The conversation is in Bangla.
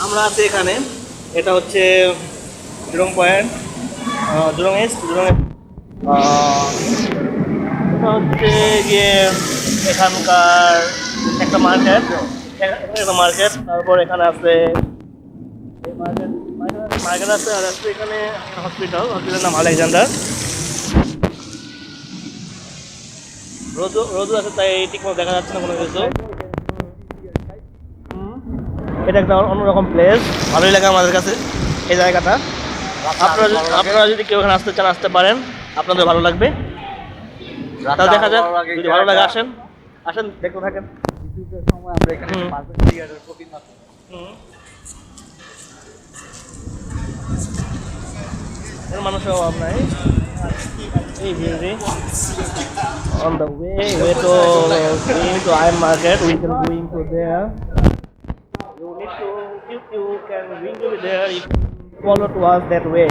আমরা আছি এখানে, এটা হচ্ছে জুলং পয়েন্ট, জুলং ইস্ট, জুলং এটা হচ্ছে গিয়ে এখানকার একটা মার্কেট, একটা মার্কেট। তারপর এখানে আছে মার্কেট, মার্কেট আছে, আর আছে এখানে হসপিটাল, হসপিটালের নাম আলেকজান্ডার। রোদও আছে, তাই ঠিক মতো দেখা যাচ্ছে না কোনো কিছু। এটা একটা অন্যরকম প্লেস, ভালোই লাগে আমাদের কাছে এই জায়গাটা। আপনারা যদি কেউ এখানে আসতে চান আসতে পারেন, আপনাদের ভালো লাগবে। তাহলে দেখা যাক, যদি ভালো লাগে আসেন, আসেন দেখতে থাকেন। সময় আমরা এখানে মানুষের অভাব নাই এই ভিড়ে। On the way to going to I market, we can going to there. You need to, if you can going to be there, you can follow to us that way.